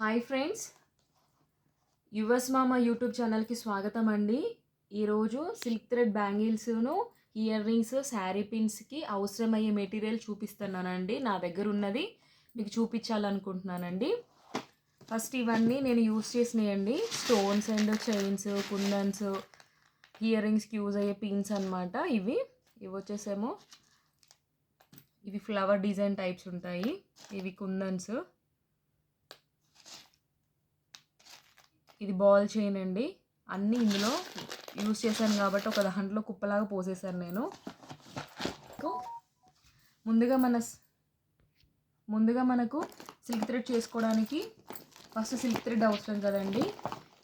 Hi friends, yours Mama YouTube ఛానల్కి స్వాగతం అండి. ఈరోజు సిల్క్ థ్రెడ్ బ్యాంగిల్స్ను ఇయర్ రింగ్స్ శారీ పిన్స్కి అవసరమయ్యే మెటీరియల్ చూపిస్తున్నానండి. నా దగ్గర ఉన్నది మీకు చూపించాలనుకుంటున్నానండి. ఫస్ట్ ఇవన్నీ నేను యూస్ చేసినాయండి. Stones and chains, kundans, ear రింగ్స్కి యూజ్ అయ్యే పిన్స్ అనమాట. ఇవి వచ్చేసేమో ఇవి ఫ్లవర్ డిజైన్ టైప్స్ ఉంటాయి. ఇవి కుందన్స్, ఇది బాల్ చైన్ అండి. అన్నీ ఇందులో యూస్ చేశాను కాబట్టి ఒక దాంట్లో కుప్పలాగా పోసేసాను నేను. ముందుగా మనకు సిల్క్ థ్రెడ్ చేసుకోవడానికి ఫస్ట్ సిల్క్ థ్రెడ్ అవసరం కదండి.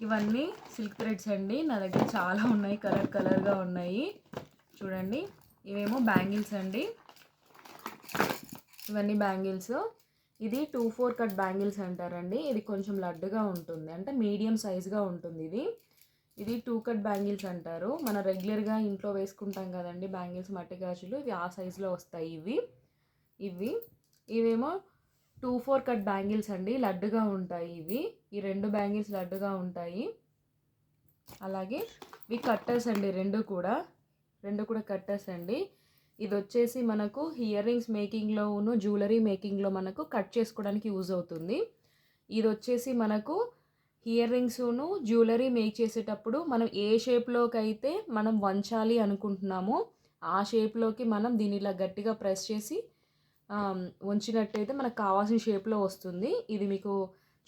ఇవన్నీ సిల్క్ థ్రెడ్స్ అండి. నా దగ్గర చాలా ఉన్నాయి, కలర్గా ఉన్నాయి చూడండి. ఇవేమో బ్యాంగిల్స్ అండి. ఇవన్నీ బ్యాంగిల్స్. ఇది 2/4 కట్ బ్యాంగిల్స్ అంటారండి. ఇది కొంచెం లడ్డుగా ఉంటుంది, అంటే మీడియం సైజ్గా ఉంటుంది. ఇది 2 కట్ బ్యాంగిల్స్ అంటారు. మన రెగ్యులర్గా ఇంట్లో వేసుకుంటాం కదండి బ్యాంగిల్స్, మట్టి గాజులు, ఇవి ఆ సైజులో వస్తాయి. ఇవేమో 2/4 కట్ బ్యాంగిల్స్ అండి, లడ్డుగా ఉంటాయి. ఈ రెండు బ్యాంగిల్స్ లడ్డుగా ఉంటాయి. అలాగే ఇవి కట్టర్స్ అండి, రెండు కూడా కట్టర్స్ అండి. ఇది వచ్చేసి మనకు ఇయర్ రింగ్స్ మేకింగ్లోను జ్యువెలరీ మేకింగ్లో మనకు కట్ చేసుకోవడానికి యూజ్ అవుతుంది. ఇది వచ్చేసి మనకు ఇయర్ రింగ్స్ను జ్యువెలరీ మేక్ చేసేటప్పుడు మనం ఏ షేప్లోకి అయితే మనం వంచాలి అనుకుంటున్నామో ఆ షేప్లోకి మనం దీన్ని ఇలా గట్టిగా ప్రెస్ చేసి వంచినట్టయితే మనకు కావాల్సిన షేప్లో వస్తుంది. ఇది మీకు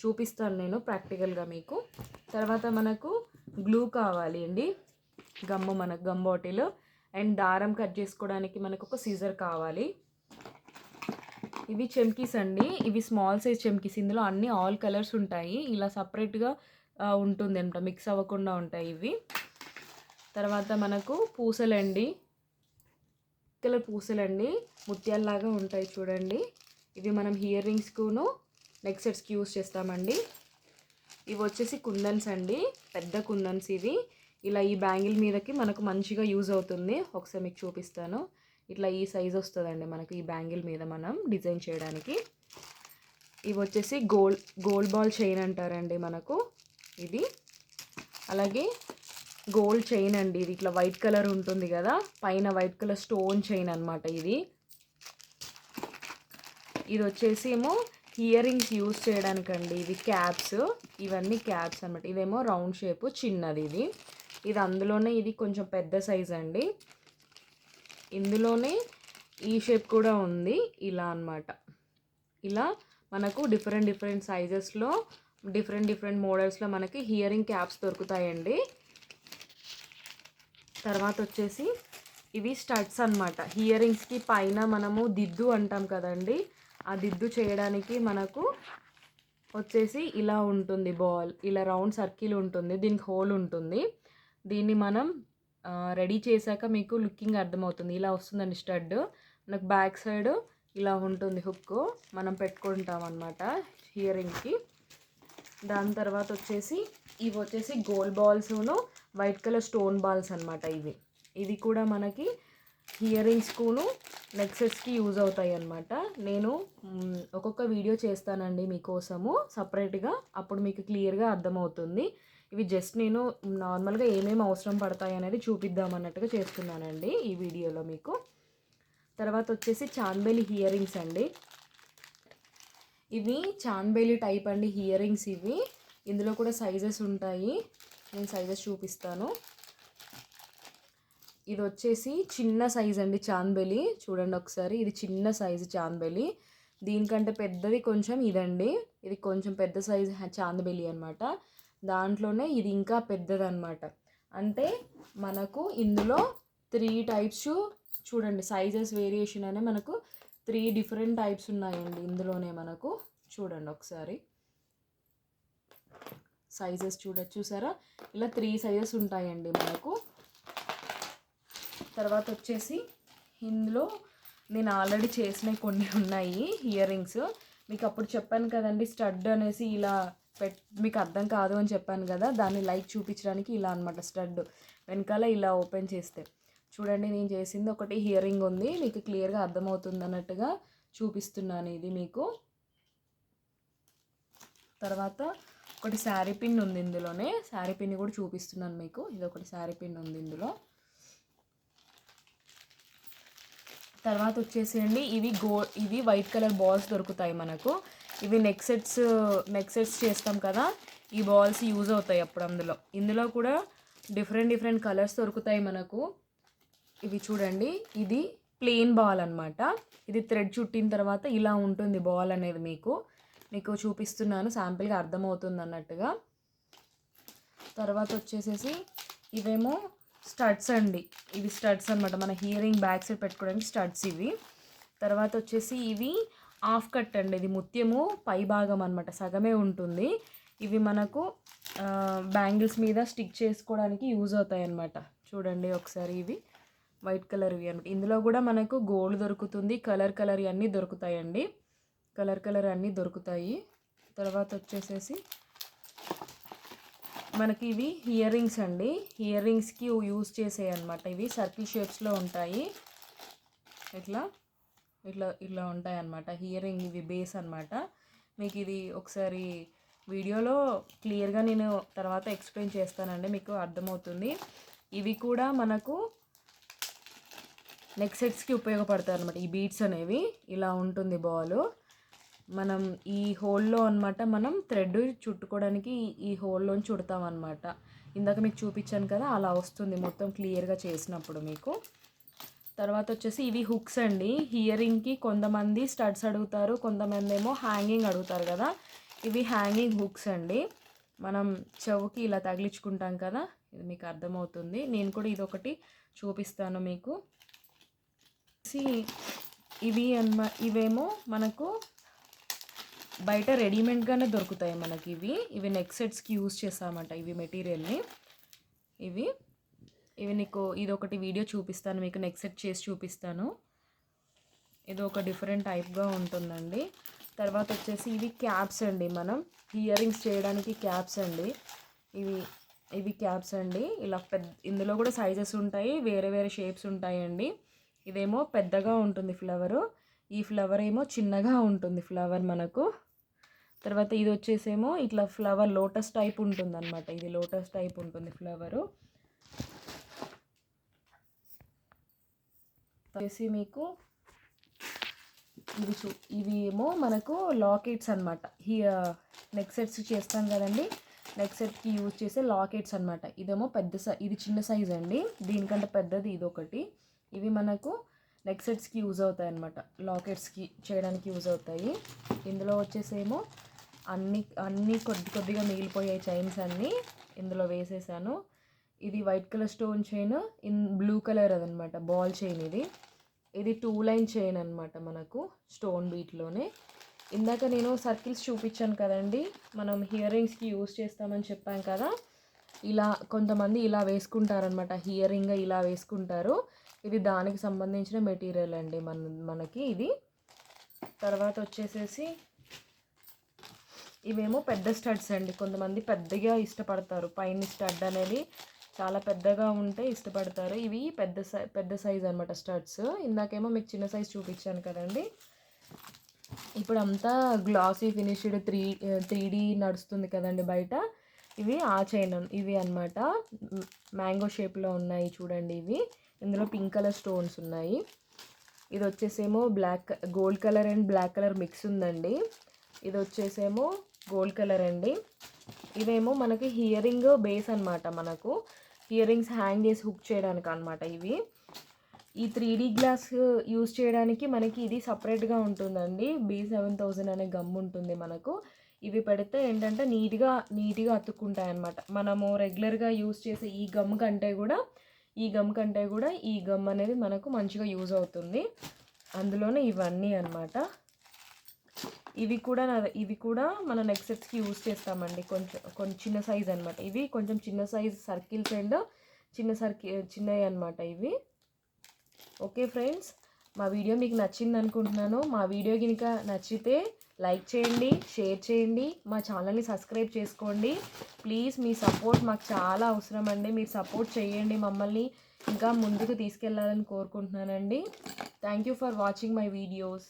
చూపిస్తాను నేను ప్రాక్టికల్గా మీకు. తర్వాత మనకు గ్లూ కావాలి అండి, గమ్ బాటిల్, అండ్ దారం కట్ చేసుకోవడానికి మనకు ఒక సీజర్ కావాలి. ఇవి చెమ్కీస్ అండి. ఇవి స్మాల్ సైజ్ చెమ్కీస్. ఇందులో అన్ని ఆల్ కలర్స్ ఉంటాయి. ఇలా సపరేట్గా ఉంటుంది అంట, మిక్స్ అవ్వకుండా ఉంటాయి ఇవి. తర్వాత మనకు పూసలండి, కలర్ పూసలండి, ముత్యాల్లాగా ఉంటాయి చూడండి. ఇవి మనం ఇయర్ రింగ్స్కును నెక్ సెట్స్కి యూస్ చేస్తామండి. ఇవి వచ్చేసి కుందన్స్ అండి, పెద్ద కుందన్స్. ఇవి ఇలా ఈ బ్యాంగిల్ మీదకి మనకు మంచిగా యూజ్ అవుతుంది. ఒకసారి మీకు చూపిస్తాను. ఇట్లా ఈ సైజ్ వస్తుందండి మనకు ఈ బ్యాంగిల్ మీద మనం డిజైన్ చేయడానికి. ఇవి వచ్చేసి గోల్డ్ బాల్ చైన్ అంటారండి మనకు ఇది. అలాగే గోల్డ్ చైన్ అండి, ఇది ఇట్లా వైట్ కలర్ ఉంటుంది కదా, పైన వైట్ కలర్ స్టోన్ చైన్ అనమాట ఇది. ఇది వచ్చేసి ఏమో ఇయర్ రింగ్స్ యూజ్ చేయడానికండి. ఇవి క్యాప్స్, ఇవన్నీ క్యాప్స్ అనమాట. ఇదేమో రౌండ్ షేపు చిన్నది. ఇది అందులోనే ఇది కొంచెం పెద్ద సైజ్ అండి. ఇందులోనే ఈ షేప్ కూడా ఉంది, ఇలా అనమాట. ఇలా మనకు డిఫరెంట్ సైజెస్లో డిఫరెంట్ మోడల్స్లో మనకి ఇయర్ రింగ్ క్యాప్స్ దొరుకుతాయండి. తర్వాత వచ్చేసి ఇవి స్టడ్స్ అనమాట. ఇయర్ రింగ్స్కి పైన మనము దిద్దు అంటాం కదండి, ఆ దిద్దు చేయడానికి మనకు వచ్చేసి ఇలా ఉంటుంది బాల్, ఇలా రౌండ్ సర్కిల్ ఉంటుంది, దీనికి హోల్ ఉంటుంది. దీన్ని మనం రెడీ చేశాక మీకు లుకింగ్ అర్థమవుతుంది. ఇలా వస్తుందండి స్టడ్. మనకు బ్యాక్ సైడ్ ఇలా ఉంటుంది హుక్, మనం పెట్టుకుంటాం అన్నమాట ఇయర్ రింగ్కి. దాని తర్వాత వచ్చేసి ఇవి వచ్చేసి గోల్డ్ బాల్స్ను వైట్ కలర్ స్టోన్ బాల్స్ అనమాట. ఇవి కూడా మనకి ఇయర్ రింగ్స్కును నెక్ సెట్స్కి యూజ్ అవుతాయి అన్నమాట. నేను ఒక్కొక్క వీడియో చేస్తానండి మీకోసము సపరేట్గా, అప్పుడు మీకు క్లియర్గా అర్థమవుతుంది. ఇవి జస్ట్ నేను నార్మల్గా ఏమేమి అవసరం పడతాయి అనేది చూపిద్దాం అన్నట్టుగా చేస్తున్నానండి ఈ వీడియోలో మీకు. తర్వాత వచ్చేసి చాంద్బేలి ఇయర్ రింగ్స్ అండి. ఇవి చాంద్బేలి టైప్ అండి ఇయర్ రింగ్స్. ఇందులో కూడా సైజెస్ ఉంటాయి, నేను సైజెస్ చూపిస్తాను. ఇది వచ్చేసి చిన్న సైజ్ అండి చాంద్బేలి, చూడండి ఒకసారి. ఇది చిన్న సైజు చాంద్బేలి. దీనికంటే పెద్దది కొంచెం ఇదండి, ఇది కొంచెం పెద్ద సైజు చాంద్బేలి అనమాట. దాంట్లోనే ఇది ఇంకా పెద్దదన్నమాట. అంటే మనకు ఇందులో 3 టైప్స్ చూడండి, సైజెస్ వేరియేషన్ అనే మనకు 3 డిఫరెంట్ టైప్స్ ఉన్నాయండి ఇందులోనే. మనకు చూడండి ఒకసారి సైజెస్ చూసారా, ఇలా 3 సైజెస్ ఉంటాయండి మనకు. తర్వాత వచ్చేసి ఇందులో నేను ఆల్రెడీ చేసిన కొన్ని ఉన్నాయి ఇయర్ రింగ్స్. మీకు అప్పుడు చెప్పాను కదండి, స్టడ్ అనేసి ఇలా మీకు అర్థం కాదు అని చెప్పాను కదా, దాన్ని లైక్ చూపించడానికి ఇలా అనమాట. స్టడ్ వెనకాల ఇలా ఓపెన్ చేస్తే చూడండి, నేను చేసింది ఒకటి ఇయర్ రింగ్ ఉంది, మీకు క్లియర్గా అర్థమవుతుంది అన్నట్టుగా చూపిస్తున్నాను ఇది మీకు. తర్వాత ఒకటి శారీ పిన్ ఉంది ఇందులోనే, శారీ పిన్ కూడా చూపిస్తున్నాను మీకు. ఇది ఒకటి శారీ పిన్ ఉంది ఇందులో. తర్వాత వచ్చేసేయండి ఇవి వైట్ కలర్ బాల్స్ దొరుకుతాయి మనకు. ఇవి నెక్ సెట్స్ చేస్తాం కదా, ఈ బాల్స్ యూజ్ అవుతాయి అప్పుడు ఇందులో కూడా డిఫరెంట్ కలర్స్ దొరుకుతాయి మనకు. ఇవి చూడండి, ఇది ప్లెయిన్ బాల్ అనమాట. ఇది థ్రెడ్ చుట్టిన తర్వాత ఇలా ఉంటుంది బాల్ అనేది. మీకు చూపిస్తున్నాను, శాంపిల్గా అర్థమవుతుంది అన్నట్టుగా. తర్వాత వచ్చేసేసి ఇవేమో స్టడ్స్ అండి. ఇవి స్టడ్స్ అనమాట, మన హియరింగ్ బ్యాక్ సైడ్ పెట్టుకోవడానికి స్టడ్స్ ఇవి. తర్వాత వచ్చేసి ఇవి హాఫ్ కట్ అండి. ఇది ముత్యము పై భాగం అనమాట, సగమే ఉంటుంది. ఇవి మనకు బ్యాంగిల్స్ మీద స్టిక్ చేసుకోవడానికి యూజ్ అవుతాయి అన్నమాట. చూడండి ఒకసారి, ఇవి వైట్ కలర్ ఇవి అనమాట. ఇందులో కూడా మనకు గోల్డ్ దొరుకుతుంది, కలర్ అన్నీ దొరుకుతాయండి. కలర్ అన్నీ దొరుకుతాయి. తర్వాత వచ్చేసేసి మనకి ఇవి ఇయర్ రింగ్స్ అండి. ఇయర్ రింగ్స్కి యూజ్ చేసే అనమాట. ఇవి సర్కిల్ షేప్స్లో ఉంటాయి. ఇట్లా ఉంటాయి అన్నమాట. ఇయర్ రింగ్ ఇవి బేస్ అనమాట. మీకు ఇది ఒకసారి వీడియోలో క్లియర్గా నేను తర్వాత ఎక్స్ప్లెయిన్ చేస్తానండి, మీకు అర్థమవుతుంది. ఇవి కూడా మనకు నెక్ సెట్స్కి ఉపయోగపడతాయి అనమాట. ఈ బీడ్స్ అనేవి ఇలా ఉంటుంది బాల్. మనం ఈ హోల్లో అనమాట మనం థ్రెడ్ చుట్టుకోవడానికి ఈ హోల్లోని చుడతాం అనమాట. ఇందాక మీకు చూపించాను కదా, అలా వస్తుంది మొత్తం క్లియర్గా చేసినప్పుడు మీకు. తర్వాత వచ్చేసి ఇవి హుక్స్ అండి. హియరింగ్కి కొంతమంది స్టడ్స్ అడుగుతారు, కొంతమంది ఏమో హ్యాంగింగ్ అడుగుతారు కదా. ఇవి హ్యాంగింగ్ హుక్స్ అండి. మనం చెవుకి ఇలా తగిలించుకుంటాం కదా, ఇది మీకు అర్థమవుతుంది. నేను కూడా ఇదొకటి చూపిస్తాను మీకు. ఇవేమో మనకు బయట రెడీమేడ్గానే దొరుకుతాయి మనకి. ఇవి నెక్ సెట్స్కి యూజ్ చేస్తామంట ఇవి మెటీరియల్ని. ఇవి నీకు ఇదొకటి వీడియో చూపిస్తాను మీకు, నెక్ సెట్ చేసి చూపిస్తాను. ఇది ఒక డిఫరెంట్ టైప్గా ఉంటుందండి. తర్వాత వచ్చేసి ఇవి క్యాప్స్ అండి. మనం ఇయర్ రింగ్స్ చేయడానికి క్యాప్స్ అండి. ఇవి క్యాప్స్ అండి. ఇలా ఇందులో కూడా సైజెస్ ఉంటాయి, వేరే షేప్స్ ఉంటాయండి. ఇదేమో పెద్దగా ఉంటుంది ఫ్లవరు, ఈ ఫ్లవర్ ఏమో చిన్నగా ఉంటుంది ఫ్లవర్ మనకు. తర్వాత ఇది వచ్చేసేమో ఇట్లా ఫ్లవర్ లోటస్ టైప్ ఉంటుంది అనమాట. ఇది లోటస్ టైప్ ఉంటుంది ఫ్లవరు. వచ్చేసి మీకు ఇవి ఏమో మనకు లాకెట్స్ అనమాట. నెక్ సెట్స్ చేస్తాం కదండి, నెక్ సెట్కి యూజ్ చేసే లాకెట్స్ అనమాట. ఇదేమో ఇది చిన్న సైజ్ అండి, దీనికంటే పెద్దది ఇది ఒకటి. ఇవి మనకు నెక్ సెట్స్కి యూజ్ అవుతాయి అన్నమాట, లాకెట్స్కి చేయడానికి యూజ్ అవుతాయి. ఇందులో వచ్చేసేమో అన్నీ కొద్దిగా మిగిలిపోయాయి చైన్స్ అన్నీ ఇందులో వేసేసాను. ఇది white colour stone chain, blue colour అదనమాట బాల్ చైన్. ఇది 2 లైన్ చైన్ అనమాట మనకు, స్టోన్ బీట్లోనే. ఇందాక నేను సర్కిల్స్ చూపించాను కదండి, మనం ఇయర్ రింగ్స్కి యూజ్ చేస్తామని చెప్పాను కదా. ఇలా కొంతమంది ఇలా వేసుకుంటారనమాట, ఇయర్ రింగ్ ఇలా వేసుకుంటారు. ఇది దానికి సంబంధించిన మెటీరియల్ అండి మనకి ఇది. తర్వాత వచ్చేసేసి ఇవేమో పెద్ద స్టడ్స్ అండి. కొంతమంది పెద్దగా ఇష్టపడతారు, పైన స్టడ్ అనేది చాలా పెద్దగా ఉంటే ఇష్టపడతారు. ఇవి పెద్ద సైజ్ అనమాట స్టడ్స్. ఇందాకేమో మీకు చిన్న సైజ్ చూపించాను కదండి. ఇప్పుడు అంతా గ్లాసీ ఫినిష్డ్ 3D నడుస్తుంది కదండి బయట. ఇవి ఆ చైన్ ఇవి అనమాట, మ్యాంగో షేప్లో ఉన్నాయి చూడండి. ఇందులో పింక్ కలర్ స్టోన్స్ ఉన్నాయి. ఇది వచ్చేసేమో gold colour and black colour mix ఉందండి. ఇది వచ్చేసేమో గోల్డ్ కలర్ అండి. ఇవేమో మనకి హియరింగ్ బేస్ అనమాట, మనకు ఇయర్ రింగ్స్ హ్యాంగ్ చేసి హుక్ చేయడానికి అనమాట. ఈ 3D గ్లాస్ యూజ్ చేయడానికి మనకి ఇది సపరేట్గా ఉంటుందండి. B7000 అనే గమ్ ఉంటుంది మనకు. ఇవి పెడితే ఏంటంటే నీట్గా అతుక్కుంటాయి అన్నమాట. మనము రెగ్యులర్గా యూజ్ చేసే ఈ గమ్ కంటే కూడా ఈ గమ్ అనేది మనకు మంచిగా యూజ్ అవుతుంది. అందులోనే ఇవన్నీ అన్నమాట. ఇవి కూడా మన నెక్ సెట్స్కి యూజ్ చేస్తామండి. కొంచెం చిన్న సైజ్ అనమాట. ఇవి కొంచెం చిన్న సైజ్ సర్కిల్స్ అండ్ చిన్నవి అనమాట ఇవి. ఓకే ఫ్రెండ్స్, మా వీడియో మీకు నచ్చింది అనుకుంటున్నాను. మా వీడియో కనుక నచ్చితే లైక్ చేయండి, షేర్ చేయండి, మా ఛానల్ని సబ్స్క్రైబ్ చేసుకోండి. ప్లీజ్ మీ సపోర్ట్ మాకు చాలా అవసరం అండి. మీరు సపోర్ట్ చేయండి, మమ్మల్ని ఇంకా ముందుకు తీసుకెళ్లాలని కోరుకుంటున్నానండి. Thank you for watching my videos.